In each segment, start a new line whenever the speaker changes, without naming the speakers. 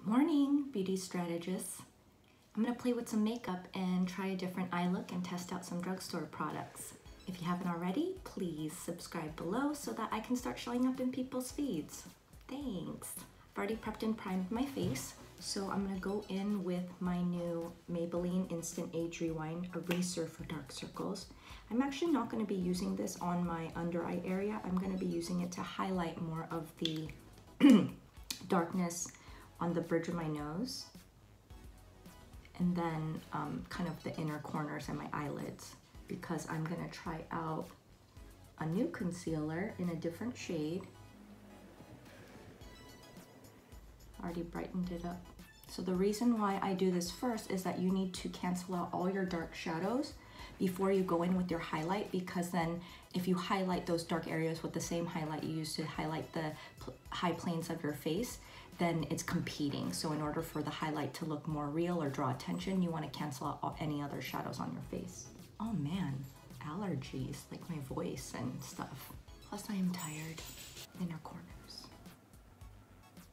Morning, beauty strategists. I'm gonna play with some makeup and try a different eye look and test out some drugstore products. If you haven't already, please subscribe below so that I can start showing up in people's feeds. Thanks. I've already prepped and primed my face, so I'm gonna go in with my new Maybelline Instant Age Rewind Eraser for dark circles. I'm actually not gonna be using this on my under eye area. I'm gonna be using it to highlight more of the darkness on the bridge of my nose, and then kind of the inner corners and my eyelids, because I'm gonna try out a new concealer in a different shade. Already brightened it up. So the reason why I do this first is that you need to cancel out all your dark shadows before you go in with your highlight, because then if you highlight those dark areas with the same highlight you use to highlight the high planes of your face, then it's competing. So in order for the highlight to look more real or draw attention, you want to cancel out any other shadows on your face. Oh man, allergies, like my voice and stuff. Plus I am tired. Inner corners.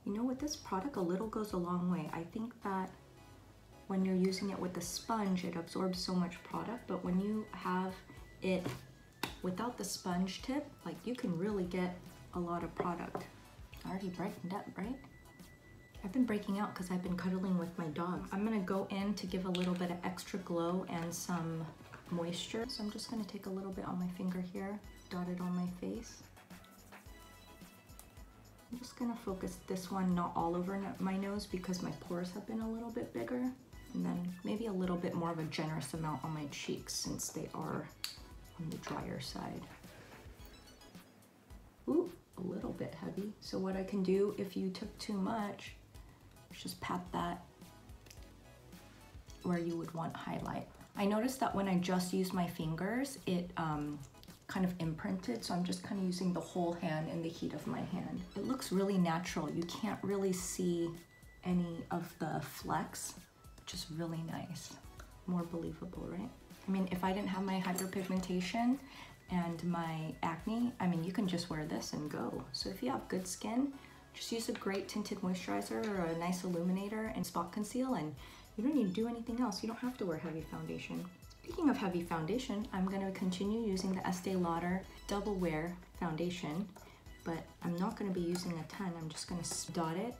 You know, with this product, a little goes a long way. I think that when you're using it with the sponge, it absorbs so much product, but when you have it without the sponge tip, like, you can really get a lot of product. Already brightened up, right? I've been breaking out because I've been cuddling with my dog. I'm gonna go in to give a little bit of extra glow and some moisture. So I'm just gonna take a little bit on my finger here, dot it on my face. I'm just gonna focus this one not all over my nose because my pores have been a little bit bigger. And then maybe a little bit more of a generous amount on my cheeks since they are on the drier side. Ooh, a little bit heavy. So what I can do if you took too much, just pat that where you would want highlight. I noticed that when I just used my fingers, it kind of imprinted, so I'm just kind of using the whole hand in the heat of my hand. It looks really natural. You can't really see any of the flecks, which is really nice. More believable, right? I mean, if I didn't have my hyperpigmentation and my acne, I mean, you can just wear this and go. So if you have good skin, just use a great tinted moisturizer or a nice illuminator and spot conceal, and you don't need to do anything else. You don't have to wear heavy foundation. Speaking of heavy foundation, I'm gonna continue using the Estee Lauder Double Wear Foundation, but I'm not gonna be using a ton. I'm just gonna dot it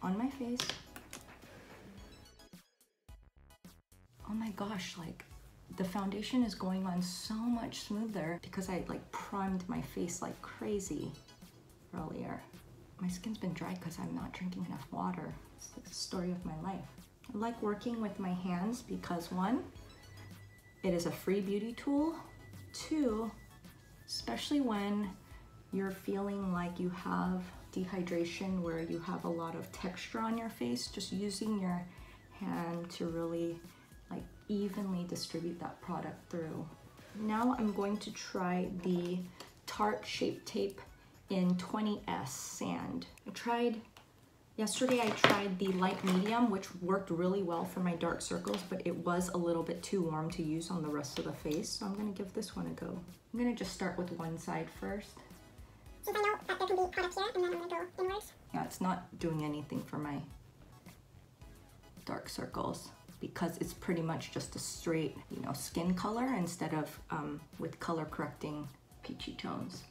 on my face. Oh my gosh, like, the foundation is going on so much smoother because I like primed my face like crazy earlier. My skin's been dry because I'm not drinking enough water. It's like the story of my life. I like working with my hands because, one, it is a free beauty tool. Two, especially when you're feeling like you have dehydration where you have a lot of texture on your face, just using your hand to really like evenly distribute that product through. Now I'm going to try the Tarte Shape Tape in 20S Sand. Yesterday I tried the light medium, which worked really well for my dark circles, but it was a little bit too warm to use on the rest of the face, so I'm gonna give this one a go. I'm gonna just start with one side first.
Since I know that there can be product here, and then I'm gonna go inwards.
Yeah, it's not doing anything for my dark circles because it's pretty much just a straight, you know, skin color instead of with color correcting peachy tones.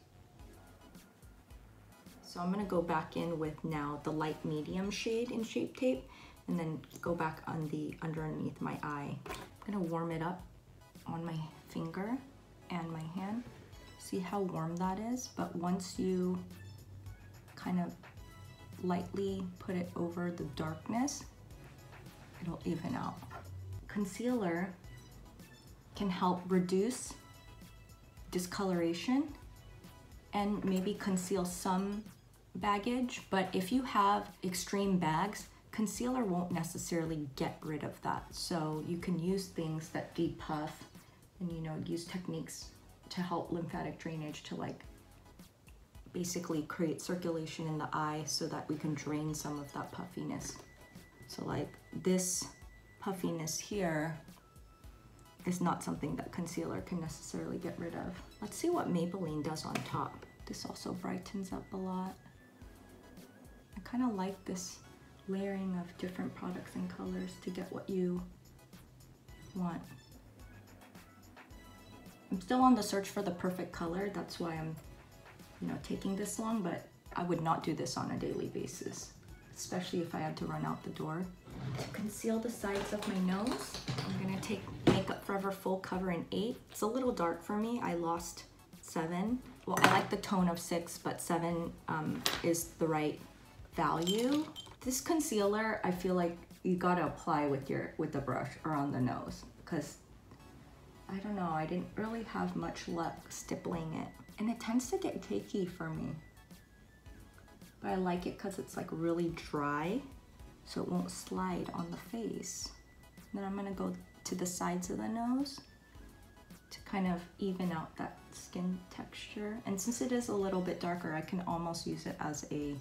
So I'm gonna go back in with now the light medium shade in Shape Tape, and then go back on the underneath my eye. I'm gonna warm it up on my finger and my hand. See how warm that is? But once you kind of lightly put it over the darkness, it'll even out. Concealer can help reduce discoloration and maybe conceal some baggage, but if you have extreme bags, concealer won't necessarily get rid of that. So you can use things that depuff and, you know, use techniques to help lymphatic drainage to like basically create circulation in the eye so that we can drain some of that puffiness. So like this puffiness here is not something that concealer can necessarily get rid of. Let's see what Maybelline does on top. This also brightens up a lot. I kind of like this layering of different products and colors to get what you want. I'm still on the search for the perfect color. That's why I'm, taking this long, but I would not do this on a daily basis, especially if I had to run out the door. To conceal the sides of my nose, I'm gonna take Makeup Forever Full Cover in 8. It's a little dark for me. I lost 7. Well, I like the tone of 6, but 7 is the right value. This concealer, I feel like you gotta apply with the brush around the nose, because I don't know, I didn't really have much luck stippling it. And it tends to get cakey for me. But I like it because it's like really dry, so it won't slide on the face. Then I'm gonna go to the sides of the nose to kind of even out that skin texture. And since it is a little bit darker, I can almost use it as a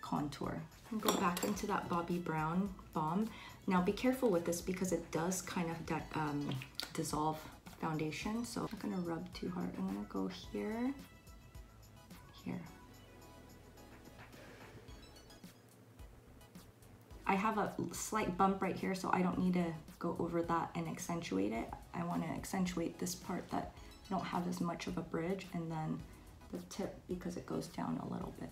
contour. And go back into that Bobbi Brown Balm. Now be careful with this because it does kind of dissolve foundation, so I'm not gonna rub too hard. I'm gonna go here, here. I have a slight bump right here, so I don't need to go over that and accentuate it. I want to accentuate this part that I don't have as much of a bridge, and then the tip because it goes down a little bit.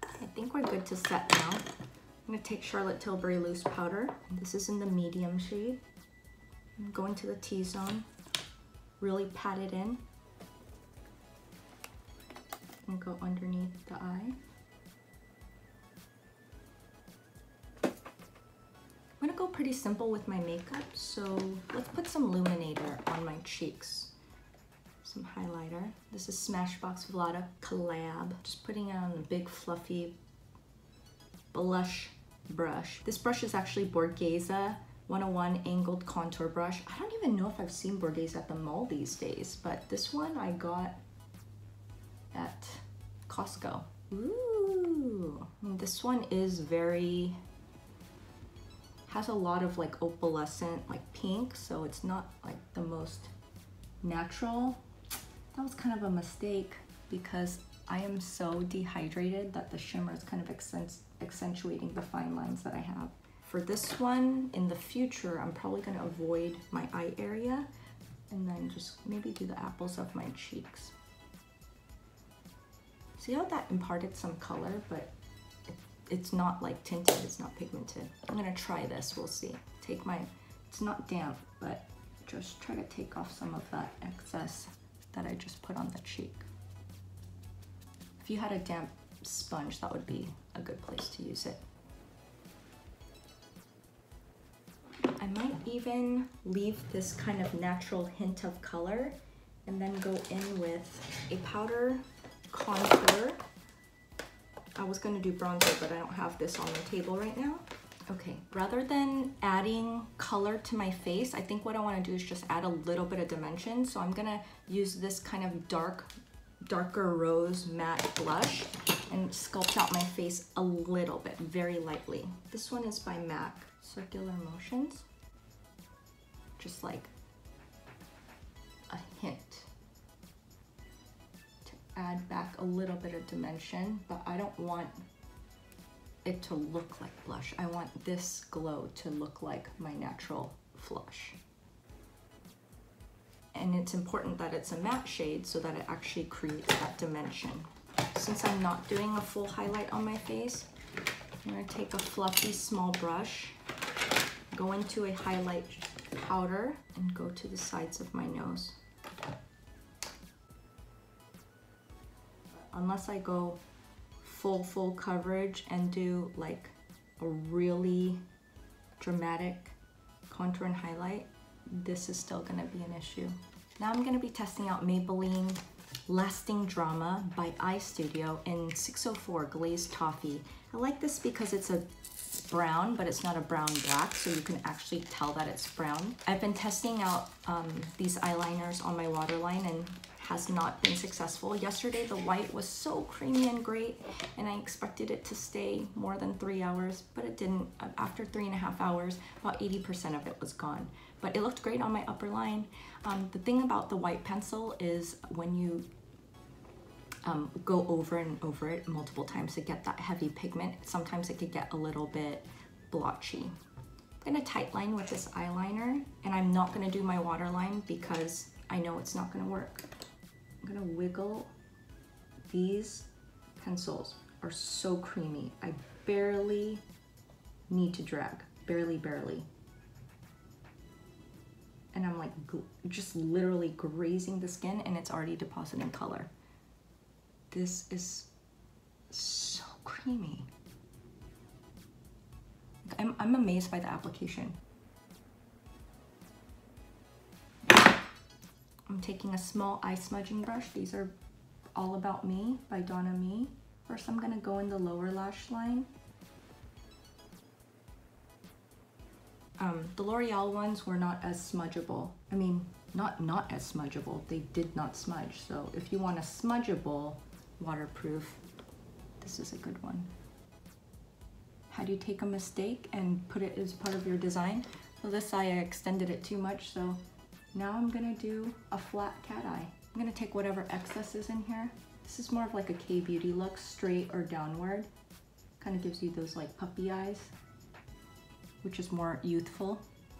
I think we're good to set now. I'm gonna take Charlotte Tilbury Loose Powder. This is in the medium shade. I'm going to the T-zone, really pat it in, and go underneath the eye. I'm gonna go pretty simple with my makeup, so let's put some Illuminator on my cheeks. Some highlighter. This is Smashbox VLADA Collab. Just putting it on a big fluffy blush brush. This brush is actually Borghese 101 Angled Contour Brush. I don't even know if I've seen Borghese at the mall these days, but this one I got at Costco. Ooh, and this one is has a lot of like opalescent, like pink, so it's not like the most natural. That was kind of a mistake because I am so dehydrated that the shimmer is kind of accentuating the fine lines that I have. For this one, in the future, I'm probably gonna avoid my eye area and then just maybe do the apples of my cheeks. See how that imparted some color, but it's not like tinted, it's not pigmented. I'm gonna try this, we'll see. It's not damp, but just try to take off some of that excess that I just put on the cheek. If you had a damp sponge, that would be a good place to use it. I might even leave this kind of natural hint of color and then go in with a powder contour. I was gonna do bronzer, but I don't have this on the table right now. Okay, rather than adding color to my face, I think what I wanna do is just add a little bit of dimension. So I'm gonna use this kind of darker rose matte blush and sculpt out my face a little bit, very lightly. This one is by MAC, Circular Motions. Just like a hint to add back a little bit of dimension, but I don't want it to look like blush. I want this glow to look like my natural flush. And it's important that it's a matte shade so that it actually creates that dimension. Since I'm not doing a full highlight on my face, I'm gonna take a fluffy small brush, go into a highlight powder, and go to the sides of my nose. Unless I go full coverage and do like a really dramatic contour and highlight, this is still gonna be an issue. Now I'm gonna be testing out Maybelline Lasting Drama by Eyestudio in 604 Glazed Toffee. I like this because it's a brown, but it's not a brown black, so you can actually tell that it's brown. I've been testing out these eyeliners on my waterline and has not been successful. Yesterday the white was so creamy and great, and I expected it to stay more than 3 hours, but it didn't. After 3.5 hours, about 80% of it was gone. But it looked great on my upper line. The thing about the white pencil is when you go over and over it multiple times to get that heavy pigment. Sometimes it could get a little bit blotchy. I'm gonna tightline with this eyeliner, and I'm not gonna do my waterline because I know it's not gonna work. I'm gonna wiggle. These pencils are so creamy. I barely need to drag, barely. And I'm like just literally grazing the skin and it's already depositing color. This is so creamy. I'm amazed by the application. I'm taking a small eye smudging brush. These are All About Me by Donna Me. First, I'm gonna go in the lower lash line. The L'Oreal ones were not as smudgeable. I mean, not as smudgeable. They did not smudge. So if you want a smudgeable waterproof, this is a good one. How do you take a mistake and put it as part of your design? So this eye, I extended it too much, so now I'm gonna do a flat cat eye. I'm gonna take whatever excess is in here. This is more of like a K-beauty look, straight or downward. Kind of gives you those like puppy eyes, which is more youthful,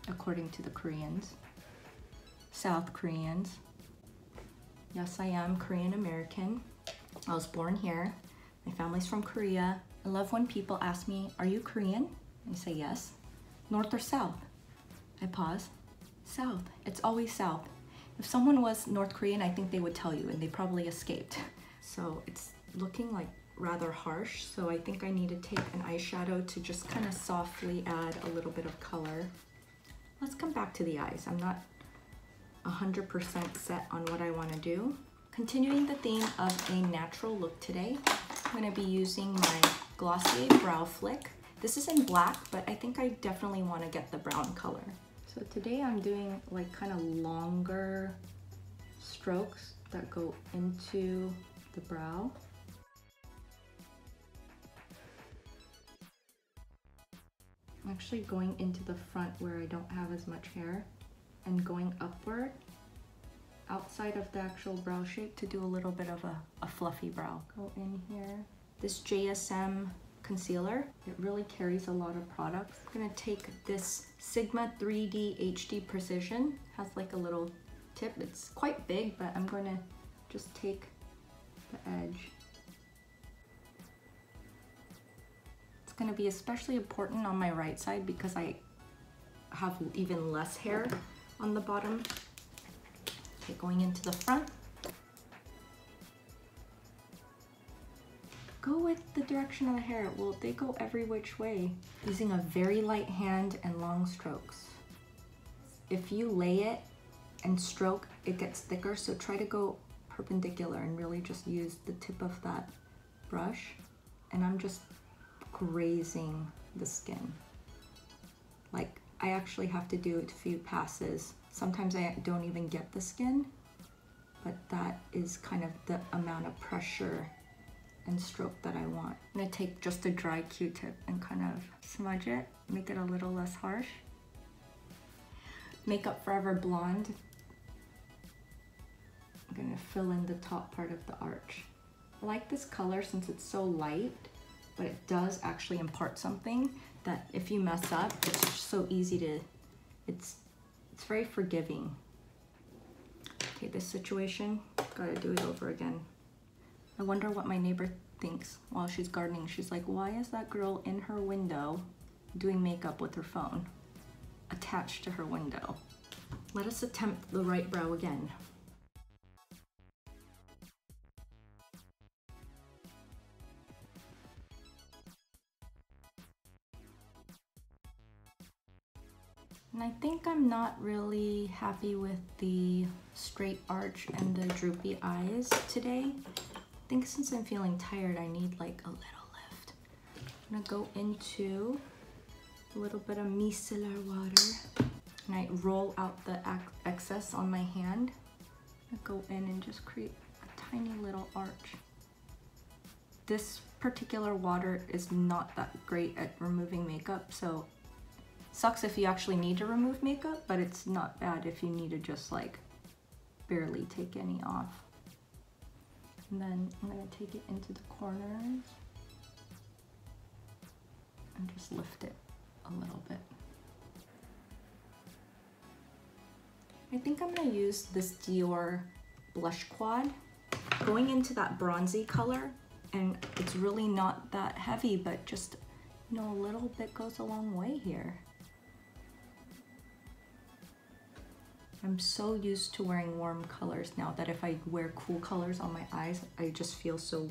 according to the Koreans. South Koreans. Yes, I am Korean American. I was born here. My family's from Korea. I love when people ask me, are you Korean? I say yes. North or South? I pause. South. It's always South. If someone was North Korean, I think they would tell you, and they probably escaped. So it's looking like rather harsh, so I think I need to take an eyeshadow to just kind of softly add a little bit of color. Let's come back to the eyes. I'm not 100% set on what I want to do. Continuing the theme of a natural look today, I'm going to be using my Glossier Brow Flick. This is in black, but I think I definitely want to get the brown color. So today I'm doing like kind of longer strokes that go into the brow. I'm actually going into the front where I don't have as much hair and going upward outside of the actual brow shape to do a little bit of a fluffy brow. Go in here. This JSM concealer, it really carries a lot of products. I'm gonna take this Sigma 3D HD Precision. Has like a little tip. It's quite big, but I'm gonna just take the edge. It's gonna be especially important on my right side because I have even less hair on the bottom. Okay, going into the front. Go with the direction of the hair. Well, they go every which way. Using a very light hand and long strokes. If you lay it and stroke, it gets thicker, so try to go perpendicular and really just use the tip of that brush. And I'm just grazing the skin. Like, I actually have to do a few passes. Sometimes I don't even get the skin, but that is kind of the amount of pressure and stroke that I want. I'm gonna take just a dry Q-tip and kind of smudge it, make it a little less harsh. Makeup Forever Blonde. I'm gonna fill in the top part of the arch. I like this color since it's so light, but it does actually impart something that if you mess up, it's just so easy to, it's very forgiving. Okay, this situation, gotta do it over again. I wonder what my neighbor thinks while she's gardening. She's like, why is that girl in her window doing makeup with her phone attached to her window? Let us attempt the right brow again. And I think I'm not really happy with the straight arch and the droopy eyes today. I think since I'm feeling tired, I need like a little lift. I'm gonna go into a little bit of micellar water and I roll out the excess on my hand. I go in and just create a tiny little arch. This particular water is not that great at removing makeup, so sucks if you actually need to remove makeup, but it's not bad if you need to just like barely take any off. And then I'm gonna take it into the corners and just lift it a little bit. I think I'm gonna use this Dior Blush Quad. Going into that bronzy color, and it's really not that heavy, but just, you know, a little bit goes a long way here. I'm so used to wearing warm colors now that if I wear cool colors on my eyes, I just feel so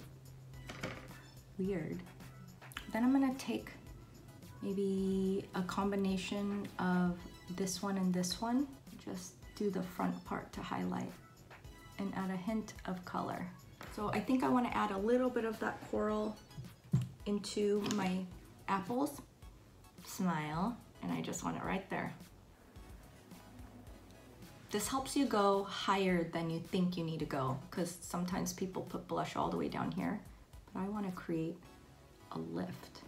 weird. Then I'm gonna take maybe a combination of this one and this one. Just do the front part to highlight and add a hint of color. So I think I want to add a little bit of that coral into my apples. Smile, and I just want it right there. This helps you go higher than you think you need to go, because sometimes people put blush all the way down here, but I want to create a lift.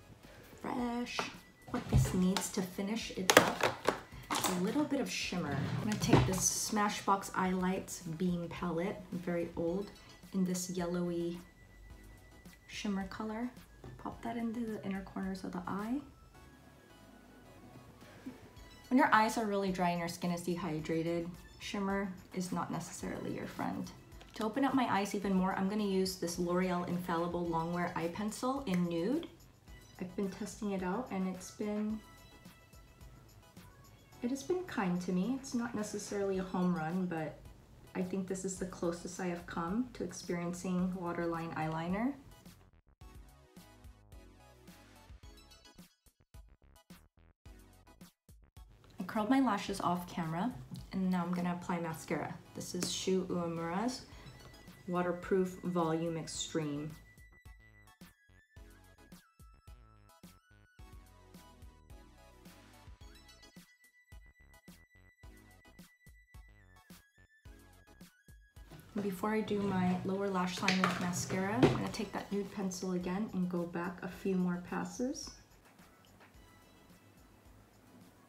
Fresh. What this needs to finish it up, a little bit of shimmer. I'm gonna take this Smashbox Eyelights Beam palette, very old, in this yellowy shimmer color. Pop that into the inner corners of the eye. When your eyes are really dry and your skin is dehydrated, shimmer is not necessarily your friend. To open up my eyes even more, I'm gonna use this L'Oreal Infallible Longwear Eye Pencil in Nude. I've been testing it out and it has been kind to me. It's not necessarily a home run, but I think this is the closest I have come to experiencing waterline eyeliner. I curled my lashes off camera, and now I'm gonna apply mascara. This is Uemura's Waterproof Volume Extreme. Before I do my lower lash line with mascara, I'm gonna take that nude pencil again and go back a few more passes.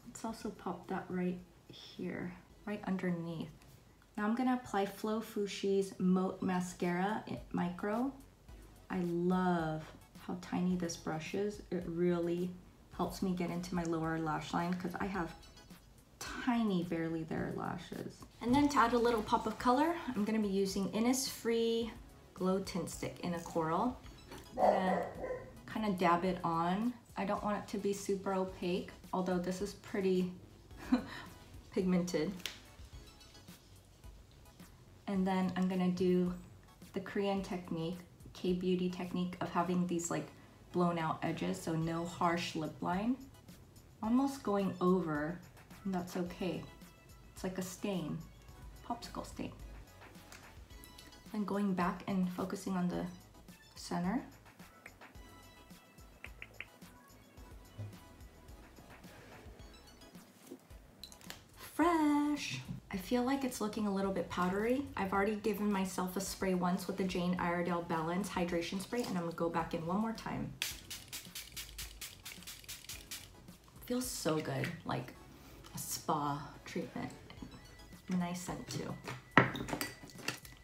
Let's also pop that right here, right underneath. Now I'm gonna apply Flo Fushi's Moat Mascara Micro. I love how tiny this brush is. It really helps me get into my lower lash line because I have tiny, barely there lashes. And then to add a little pop of color, I'm gonna be using Innisfree Glow Tint Stick in a coral. I'm gonna kind of dab it on. I don't want it to be super opaque, although this is pretty pigmented. And then I'm gonna do the Korean technique, K-beauty technique of having these like blown out edges, so no harsh lip line. Almost going over, and that's okay. It's like a stain, popsicle stain. And going back and focusing on the center. Fresh. I feel like it's looking a little bit powdery. I've already given myself a spray once with the Jane Iredale Balance Hydration Spray, and I'm gonna go back in one more time. Feels so good, like a spa treatment. Nice scent too.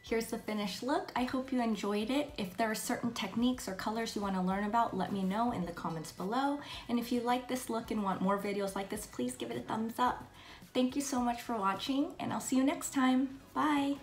Here's the finished look. I hope you enjoyed it. If there are certain techniques or colors you want to learn about, let me know in the comments below. And if you like this look and want more videos like this, please give it a thumbs up. Thank you so much for watching, and I'll see you next time. Bye.